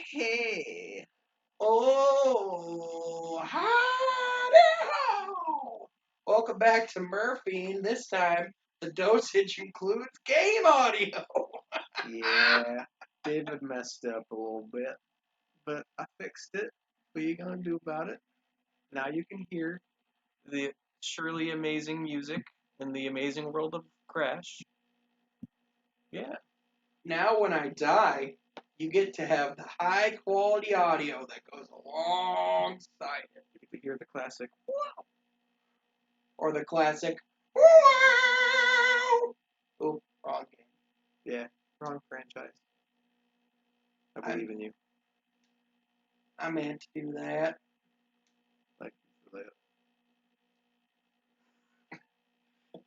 hey. Oh, howdy-ho! Welcome back to Murphy, and this time the dosage includes game audio. Yeah, David messed up a little bit, but I fixed it. What are you gonna do about it? Now you can hear the surely amazing music in the amazing world of Crash. Yeah, Now, when I die, you get to have the high quality audio that goes alongside it, you can hear the classic. or the classic. Wow! Oh, wrong game. Yeah, wrong franchise. I believe in you. I meant to do that. Like for that.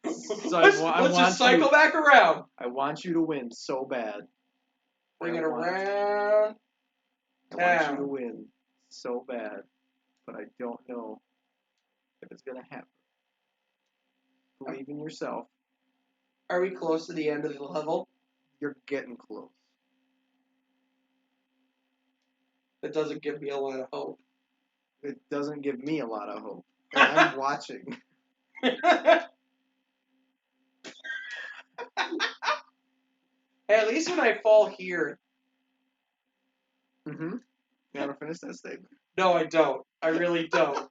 So let's just cycle back around. I want you to win so bad. Bring it around. I want you to win so bad, but I don't know if it's gonna happen. Believe in yourself. Are we close to the end of the level? You're getting close. That doesn't give me a lot of hope. It doesn't give me a lot of hope. And I'm watching. Hey, at least when I fall here. Mm-hmm. You want to finish that statement? No, I don't. I really don't.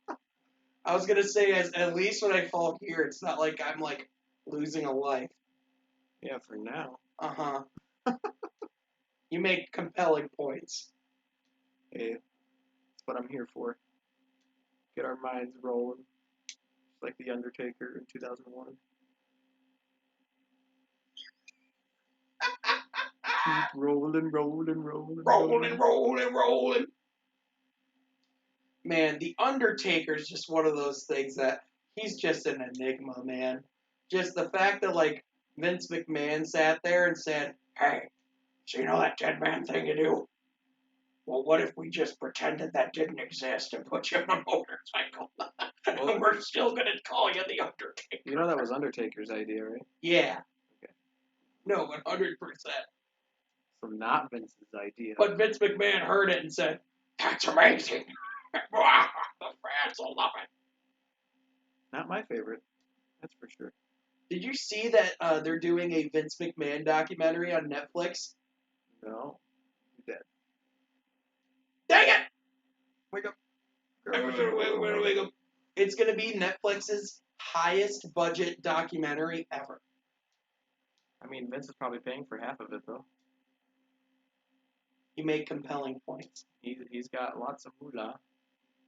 I was gonna say, at least when I fall here, it's not like I'm like losing a life. Yeah, for now. Uh huh. You make compelling points. Hey, that's what I'm here for. Get our minds rolling. Just like The Undertaker in 2001. Keep rolling, rolling, rolling, Rolling. Man, the Undertaker's just one of those things that he's just an enigma, man. Just the fact that like Vince McMahon sat there and said, "Hey, so you know that dead man thing you do? Well, what if we just pretended that didn't exist and put you on a motorcycle? And we're still gonna call you the Undertaker." You know that was Undertaker's idea, right? Yeah. Okay. No, 100%. So not Vince's idea. But Vince McMahon heard it and said, "That's amazing. The fans will love it." Not my favorite. That's for sure. Did you see that they're doing a Vince McMahon documentary on Netflix? No. You're dead. Dang it! Wake up. Wake up. It's going to be Netflix's highest budget documentary ever. I mean, Vince is probably paying for half of it, though. You make compelling points. He's got lots of moolah.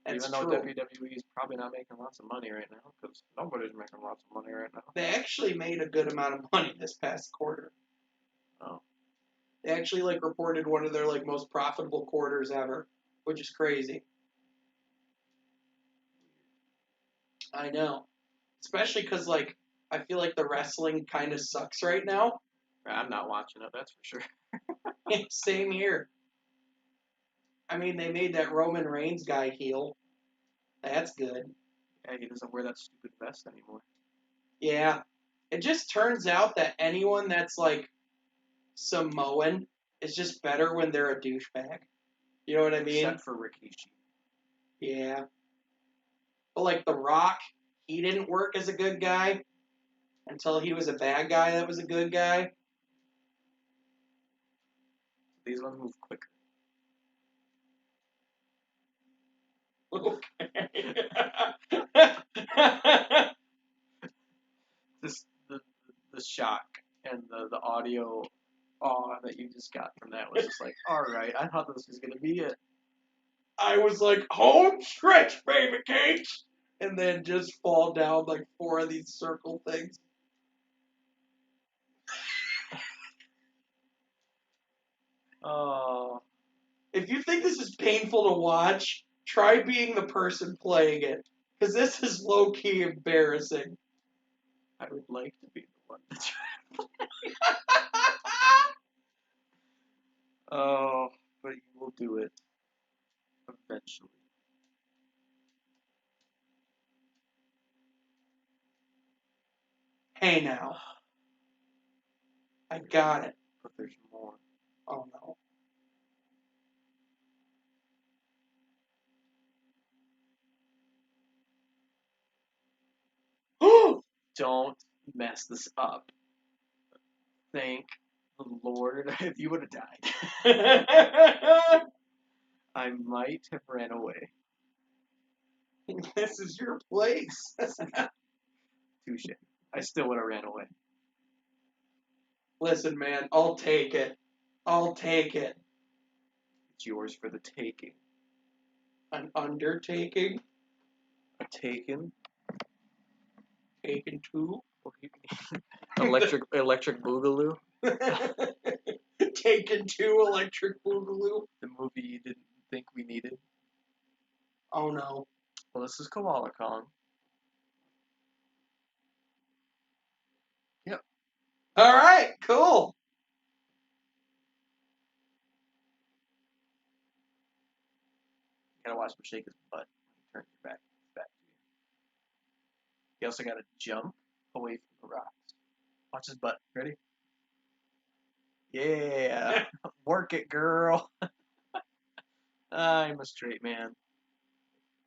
That's Even though true. WWE is probably not making lots of money right now, because nobody's making lots of money right now. They actually made a good amount of money this past quarter. Oh. They actually like reported one of their like most profitable quarters ever, which is crazy. I know. Especially because like I feel like the wrestling kind of sucks right now. I'm not watching it, that's for sure. Same here. I mean, they made that Roman Reigns guy heel. That's good. Yeah, he doesn't wear that stupid vest anymore. Yeah. It just turns out that anyone that's like Samoan is just better when they're a douchebag. You know what I mean? Except for Rikishi. Yeah. But like The Rock, he didn't work as a good guy until he was a bad guy that was a good guy. These ones move quicker. Okay. The shock and the audio awe that you just got from that was just like, alright, I thought this was gonna be it. I was like, home stretch, baby cakes! And then just fall down like 4 of these circle things. Oh. If you think this is painful to watch, try being the person playing it. Because this is low-key embarrassing. I would like to be the one that's Oh, but you will do it. Eventually. Hey now. I got it. But there's more. Oh no. Don't mess this up. Thank the Lord. If you would have died, I might have ran away. This is your place. Touche. I still would have ran away. Listen, man, I'll take it. I'll take it. It's yours for the taking. An undertaking? A taken? Taken two? Electric Boogaloo? Taken two, Electric Boogaloo? The movie you didn't think we needed. Oh no. Well, this is Koala Kong. Yep. Alright, cool. You gotta watch him shake his butt. Turn your back to you. You also gotta jump away from the rocks. Watch his butt. Ready? Yeah. Work it, girl. I'm a straight man.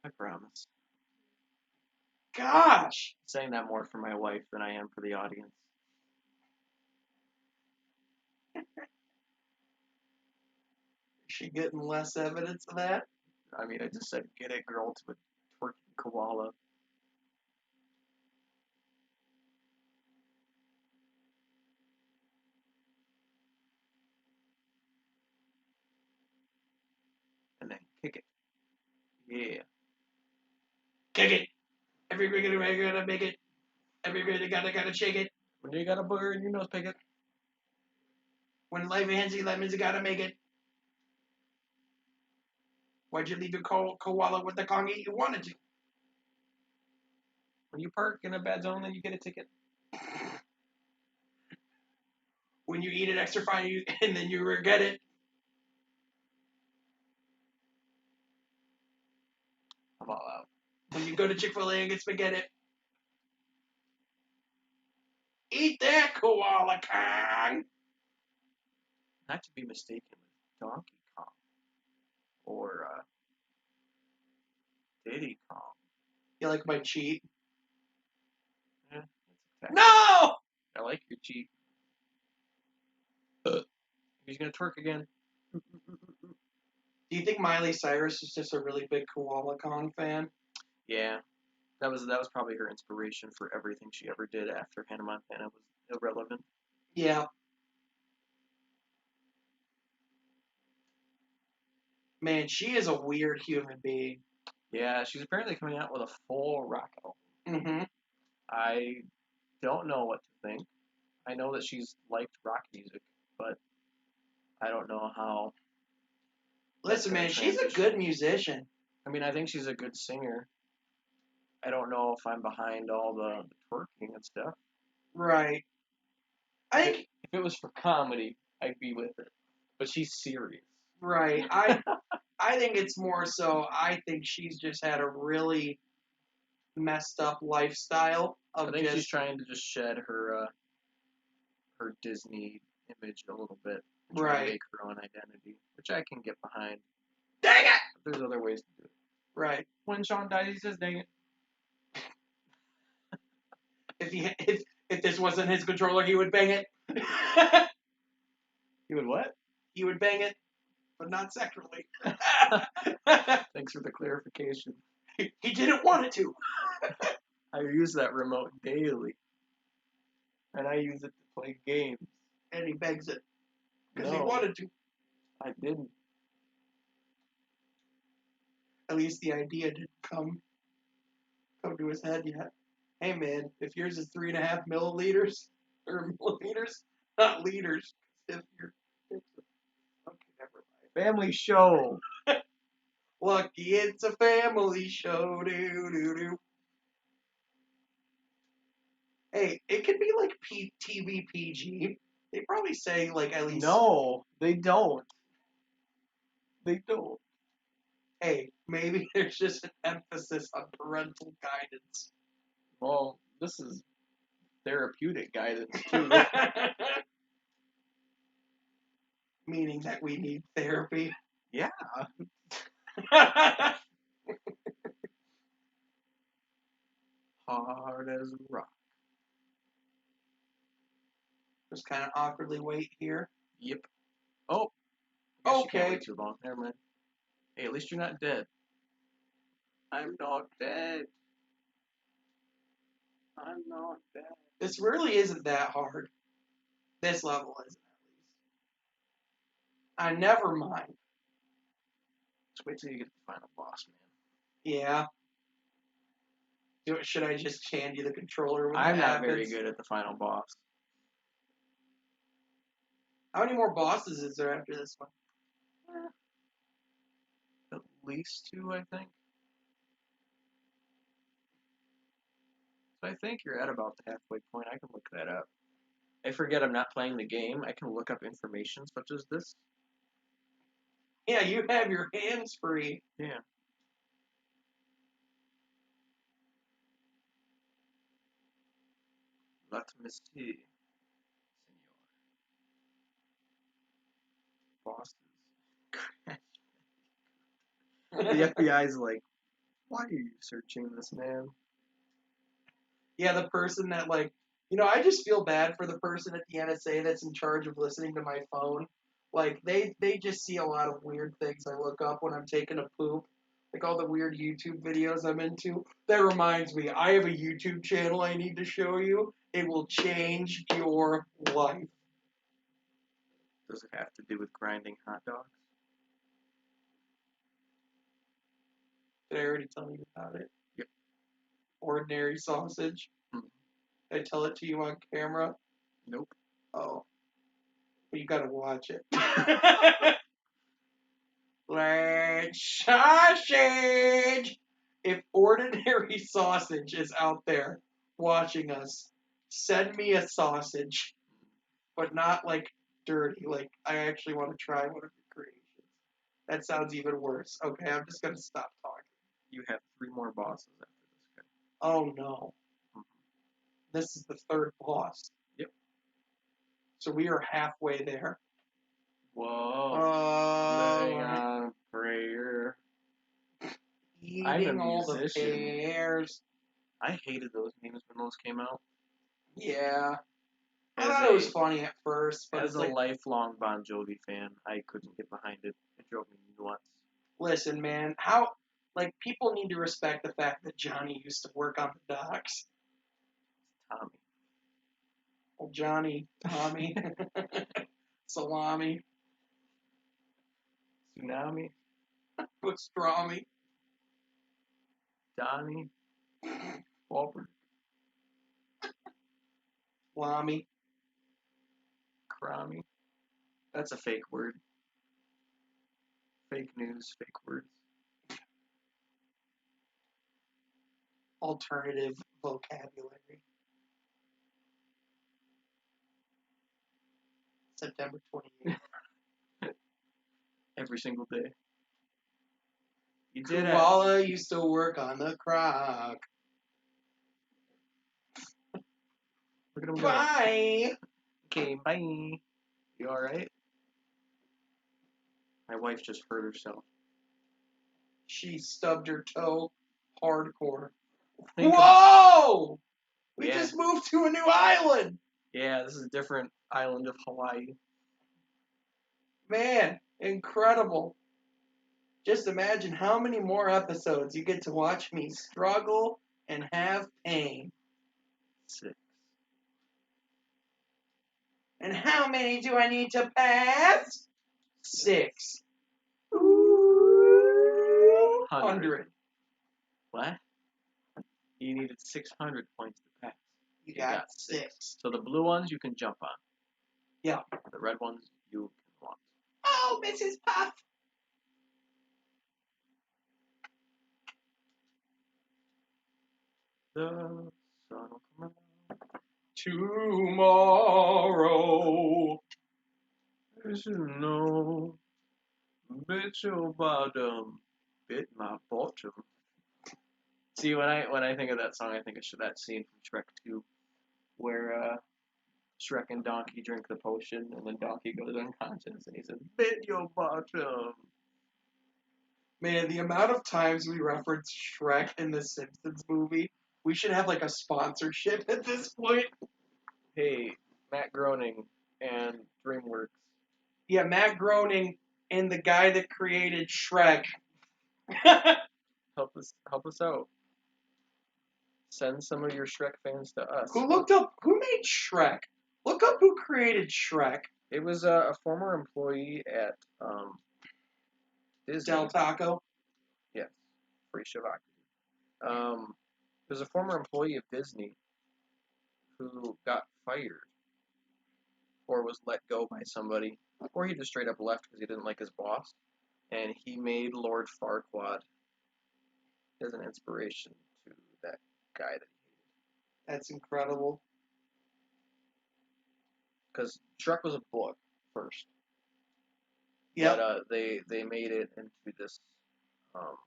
I promise. Gosh. I'm saying that more for my wife than I am for the audience. Is she getting less evidence of that? I mean, I just said, get it, girl, to a twerking koala. And then kick it. Yeah. Kick it. Everybody gotta make it. Everybody gotta shake it. When you got a booger in your nose, pick it. When life hands you lemons, you gotta make it. Why'd you leave your koala with the Kongi? You wanted to. When you park in a bad zone, then you get a ticket. When you eat it extra fine and then you regret it. I'm all out. When you go to Chick-fil-A and get spaghetti. Eat that, Koala Kong! Not to be mistaken with Donkey Kong or Diddy Kong. You like my cheat? Yeah, that's No! I like your cheat. He's gonna twerk again. Do you think Miley Cyrus is just a really big Koala Kong fan? Yeah, that was probably her inspiration for everything she ever did after Hannah Montana was irrelevant. Yeah. Man, she is a weird human being. Yeah, she's apparently coming out with a full rock album. Mm-hmm. I don't know what to think. I know that she's liked rock music, but I don't know how. Listen, man, she's a good musician. I mean, I think she's a good singer. I don't know if I'm behind all the twerking and stuff. Right. I think if it was for comedy, I'd be with it. But she's serious. Right. I think it's more so I think she's just had a really messed up lifestyle of I think she's trying to just shed her Disney image a little bit. And try to make her own identity, which I can get behind. Dang it! But there's other ways to do it. Right. When Sean dies, he says, "Dang it." If this wasn't his controller, he would bang it. He would what? He would bang it, but not sexually. Thanks for the clarification. He didn't want it to. I use that remote daily. And I use it to play games. And he bangs it. Because he No, wanted to. I didn't. At least the idea didn't come to his head yet. Hey man, if yours is 3.5 milliliters or millimeters, not liters. If you're okay, never mind. Family show. Lucky it's a family show. Do do do. Hey, it could be like TV PG. They probably say like at least. No, they don't. They don't. Hey, maybe there's just an emphasis on parental guidance. Well, this is therapeutic guidance too. Meaning that we need therapy. Yeah. Hard as a rock. Just kind of awkwardly wait here. Yep. Oh. I guess you can't Okay. wait too long. Never mind. Hey, at least you're not dead. I'm not dead. I'm not dead. This really isn't that hard. This level isn't, at least. I never mind. Just wait till you get to the final boss, man. Yeah. Should I just hand you the controller when I'm that not happens? very good at the final boss. How many more bosses is there after this one? At least 2, I think. So I think you're at about the halfway point. I can look that up. I forget I'm not playing the game. I can look up information such as this. Yeah, you have your hands free. Yeah. Let me see. Senor. Bosses. The FBI's like, why are you searching this, man? Yeah, the person that I just feel bad for the person at the NSA that's in charge of listening to my phone. Like they just see a lot of weird things I look up when I'm taking a poop. Like all the weird YouTube videos I'm into. That reminds me, I have a YouTube channel I need to show you. It will change your life. Does it have to do with grinding hot dogs? Did I already tell you about it? Yep. Ordinary sausage. Hmm. Did I tell it to you on camera? Nope. Oh. Well, you gotta watch it. Large sausage! If ordinary sausage is out there watching us, send me a sausage. But not like dirty. Like, I actually want to try one of your creations. That sounds even worse. Okay, I'm just gonna stop talking. You have 3 more bosses after this guy. Oh no. Mhm. This is the third boss. Yep. So we are halfway there. Whoa. Laying on prayer. I'm Eating a all the musician. pears. I hated those memes when those came out. Yeah. I As thought it was a funny at first, but as it's a like, lifelong Bon Jovi fan, I couldn't get behind it. It drove me nuts. listen, man, people need to respect the fact that Johnny used to work on the docks. Tommy. Well, Johnny, Tommy, Salami, Tsunami. Pastrami, Donnie. Wahlberg. Lami. Crami. That's a fake word. Fake news, fake words. Alternative vocabulary. September 28th. Every single day. You did it. Koala used to work on the croc. Look at him go. Bye! Okay, bye. You alright? My wife just hurt herself. She stubbed her toe hardcore. Think Whoa! We Yeah. just moved to a new island! Yeah, this is a different island of Hawaii. Man, incredible. Just imagine how many more episodes you get to watch me struggle and have pain. 6. And how many do I need to pass? 6. Ooh, 100. What? You needed 600 points to pass. You got 6. So the blue ones you can jump on. Yeah. The red ones you can walk. Oh, Mrs. Puff. The sun will come out. Tomorrow. As you know, bit your bottom, bit my bottom. See, when I think of that song, I think of that scene from Shrek 2, where Shrek and Donkey drink the potion, and then Donkey goes unconscious, and he says, "Bit your bottom." Man, the amount of times we reference Shrek in the Simpsons movie, we should have like a sponsorship at this point. Hey, Matt Groening and DreamWorks. Yeah, Matt Groening and the guy that created Shrek. Help us out. Send some of your Shrek fans to us. Who made Shrek? Look up who created Shrek. It was a former employee at Disney. Del Taco. Yes, free Shavak. It was a former employee of Disney who got fired or was let go by somebody, or he just straight up left because he didn't like his boss, and he made Lord Farquaad as an inspiration to that guy that he hated. That's incredible. Because Shrek was a book first, Yep. but they made it into this um,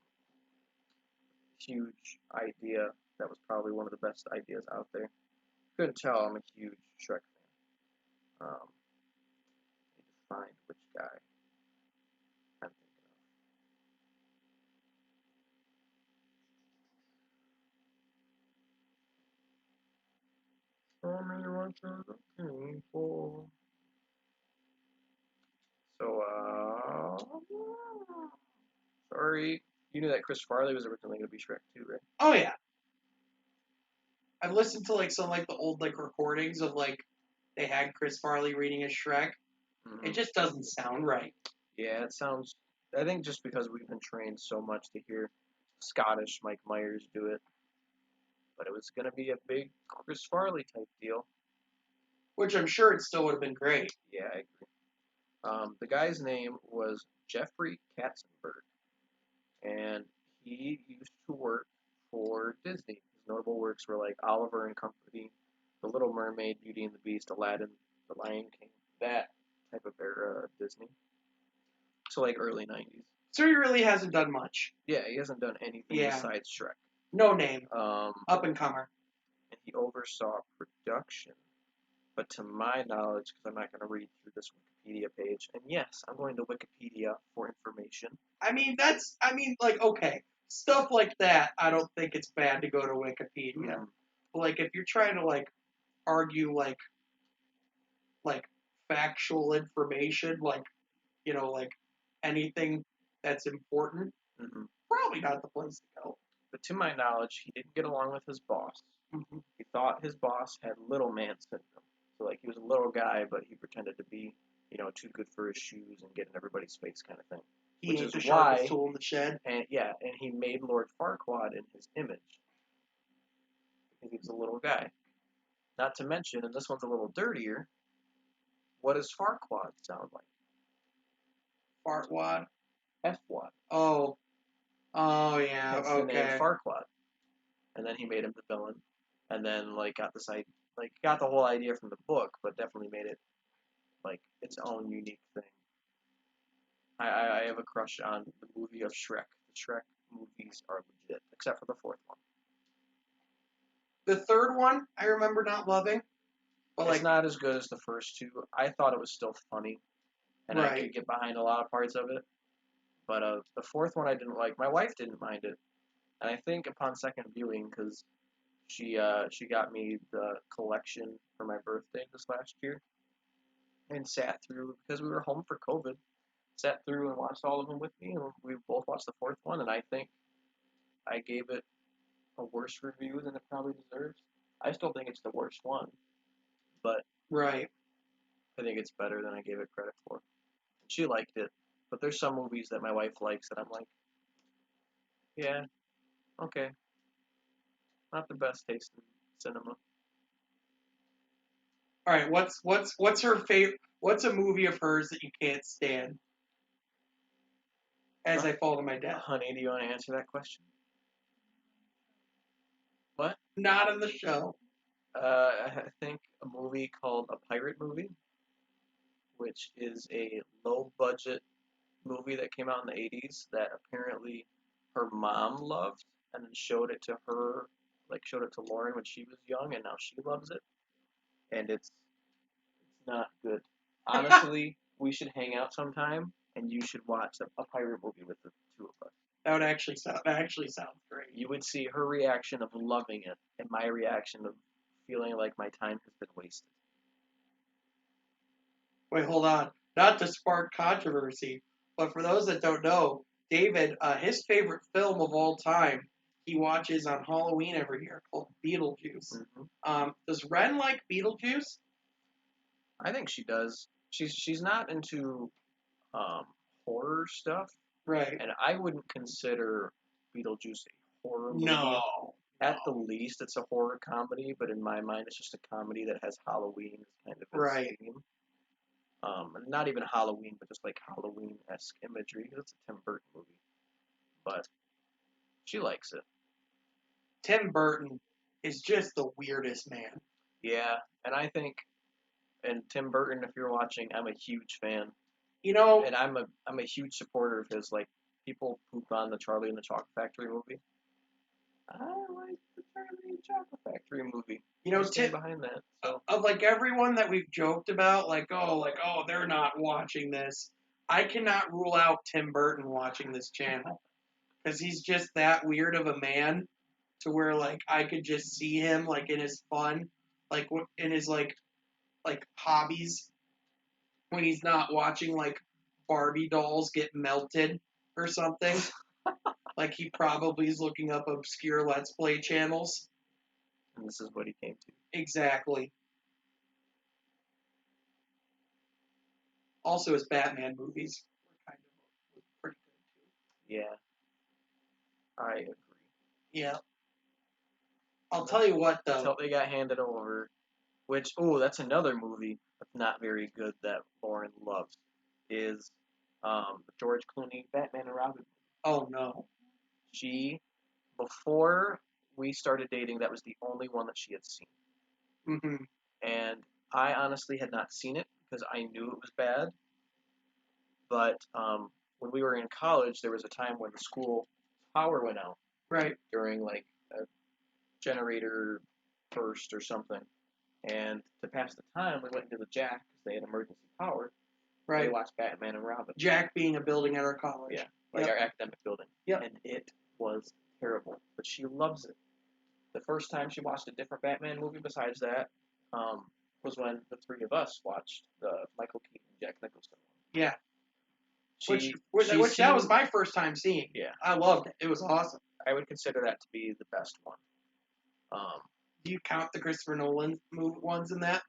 huge idea that was probably one of the best ideas out there. Couldn't tell I'm a huge Shrek fan. Need to find which guy I'm thinking of. Show me what you're looking for. So, sorry. You knew that Chris Farley was originally going to be Shrek too, right? Oh yeah. I've listened to like some like the old like recordings of like they had Chris Farley reading as Shrek. Mm-hmm. It just doesn't sound right. Yeah, it sounds. I think just because we've been trained so much to hear Scottish Mike Myers do it, but it was going to be a big Chris Farley type deal. Which I'm sure it still would have been great. Yeah, I agree. The guy's name was Jeffrey Katzenberg, and he used to work for Disney. His notable works were like Oliver and Company, The Little Mermaid, Beauty and the Beast, Aladdin, The Lion King, that type of era of Disney. So like early 90s. So he really hasn't done much. Yeah, he hasn't done anything besides Shrek. No name. Up and comer. And he oversaw production. But to my knowledge, because I'm not going to read through this Wikipedia page, and yes, I'm going to Wikipedia for information. Okay. Stuff like that, I don't think it's bad to go to Wikipedia. Mm. Like, if you're trying to, like, argue, like factual information, like, like, anything that's important, Mm-hmm. probably not the place to go. But to my knowledge, he didn't get along with his boss. Mm-hmm. He thought his boss had little man syndrome. So, like, he was a little guy, but he pretended to be, too good for his shoes and get in everybody's face kind of thing. He ain't the sharpest tool in the shed. And he made Lord Farquaad in his image. Because he was a little guy. Not to mention, and this one's a little dirtier, what does Farquaad sound like? Fartwad? F-Wad. Oh. Oh, yeah, Hence okay. the name Farquaad. And then he made him the villain. And then, got the whole idea from the book, but definitely made it, its own unique thing. I have a crush on the movie of Shrek. The Shrek movies are legit, except for the fourth one. The third one, I remember not loving. But it's not as good as the first two. I thought it was still funny, and I could get behind a lot of parts of it. But the fourth one I didn't like. My wife didn't mind it, and I think upon second viewing, because she got me the collection for my birthday this last year, and sat through because we were home for COVID. Sat through and watched all of them with me, and we both watched the fourth one, and I think I gave it a worse review than it probably deserves. I still think it's the worst one, but I think it's better than I gave it credit for. She liked it, but there's some movies that my wife likes that I'm like, yeah, okay, not the best taste in cinema. All right, what's her favorite? What's a movie of hers that you can't stand? As I fall to my death. Honey, do you want to answer that question? What? Not on the show. I think a movie called A Pirate Movie, which is a low-budget movie that came out in the 80s that apparently her mom loved and then showed it to her, showed it to Lauren when she was young, and now she loves it. And it's not good. Honestly, we should hang out sometime, and you should watch a pirate movie with the two of us. That actually sounds great. You would see her reaction of loving it, and my reaction of feeling like my time has been wasted. Wait, hold on. Not to spark controversy, but for those that don't know, David, his favorite film of all time, he watches on Halloween every year called Beetlejuice. Does Ren like Beetlejuice? I think she does. She's not into um, horror stuff, Right. and I wouldn't consider Beetlejuice a horror movie. No. At the least, it's a horror comedy, but in my mind, it's just a comedy that has Halloween as kind of its Right. theme. Not even Halloween, but just like Halloween-esque imagery. 'Cause it's a Tim Burton movie, but she likes it. Tim Burton is just the weirdest man. Yeah, and I think, and Tim Burton, if you're watching, I'm a huge fan, You know, and I'm a huge supporter of his. Like people poop on the Charlie and the Chocolate Factory movie. I like the Charlie and the Chocolate Factory movie. I stand behind that. So of like everyone that we've joked about, like they're not watching this. I cannot rule out Tim Burton watching this channel because he's just that weird of a man to where like I could just see him like in his fun, like in his like hobbies when he's not watching like Barbie dolls get melted or something. Like he probably is looking up obscure Let's Play channels. and this is what he came to. Exactly. Also, his Batman movies were kind of pretty good too. Yeah, I agree. Yeah. I'll tell you what though. Until they got handed over, which that's another movie that's not very good that Lauren loves, is the George Clooney Batman and Robin. Oh no. She before we started dating, that was the only one that she had seen, Mm-hmm. and I honestly had not seen it because I knew it was bad. But when we were in college, there was a time when the school power went out Right. during like a generator burst or something. And to pass the time, we went into the Jack because they had emergency power. Right. We watched Batman and Robin. Jack being a building at our college. Yeah, like our academic building. Yep. And it was terrible, but she loves it. The first time she watched a different Batman movie besides that was when the three of us watched the Michael Keaton Jack Nicholson one. Yeah. She, which that was my first time seeing. Yeah. I loved it. It was awesome. I would consider that to be the best one. Do you count the Christopher Nolan ones in that?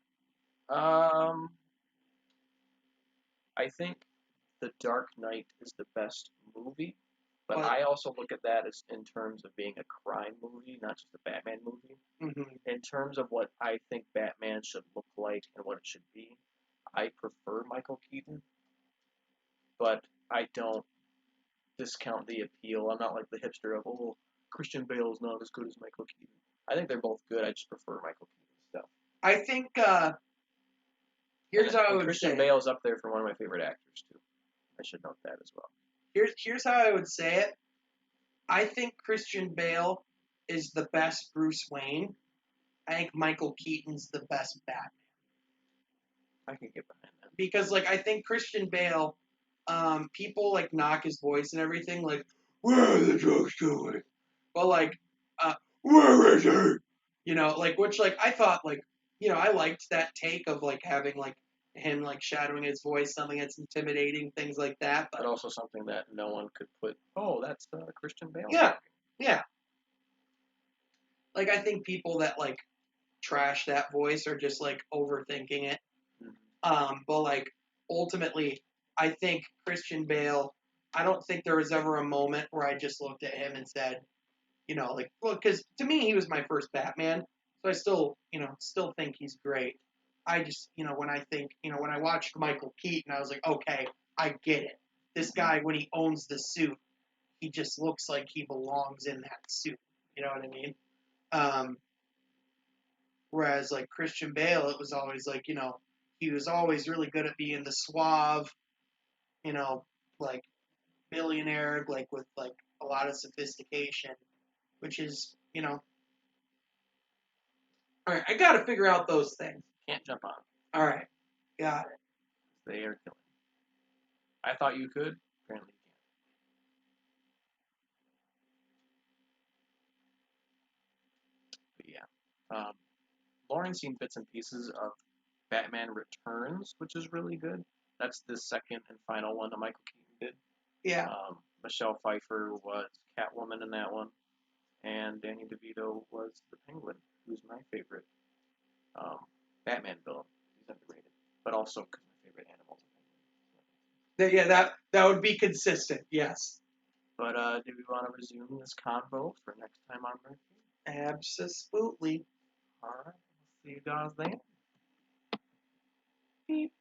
I think The Dark Knight is the best movie, but I also look at that as in terms of being a crime movie, not just a Batman movie. Mm-hmm. In terms of what I think Batman should look like and what it should be, I prefer Michael Keaton, but I don't discount the appeal. I'm not like the hipster of, Christian Bale is not as good as Michael Keaton. I think they're both good. I just prefer Michael Keaton's stuff. I think here's how I would Christian say Bale's up there for one of my favorite actors too. I should note that as well. Here's how I would say it. I think Christian Bale is the best Bruce Wayne. I think Michael Keaton's the best Batman. I can get behind that. Because like I think Christian Bale, people like knock his voice and everything, like, where are the drugs going? But like, where is he? You know, like which like I thought like, I liked that take of like having like him like shadowing his voice, something that's intimidating, things like that. But also something that no one could put. Oh, that's Christian Bale. Yeah, yeah. Like I think people that like trash that voice are just like overthinking it. But like ultimately, I think Christian Bale. I don't think there was ever a moment where I just looked at him and said, like, well, because to me he was my first Batman, so I still think he's great. I just, when I think, when I watched Michael Keaton, I was like, okay, I get it. This guy, when he owns the suit, he just looks like he belongs in that suit. You know what I mean? Whereas like Christian Bale, it was always like, he was always really good at being the suave, like billionaire, like with like a lot of sophistication, which is, all right, I got to figure out those things. Can't jump on. All right, got it. They are killing. I thought you could. Apparently you can't. But yeah. Lauren's seen bits and pieces of Batman Returns, which is really good. That's the second and final one that Michael Keaton did. Yeah. Michelle Pfeiffer was Catwoman in that one, and Danny DeVito was the Penguin, who's my favorite um, Batman villain. He's underrated, but also because my favorite animal is a penguin. Yeah, that would be consistent. Yes. But do we want to resume this convo for next time on Murphy? Absolutely. All right, we'll see you guys then. Beep.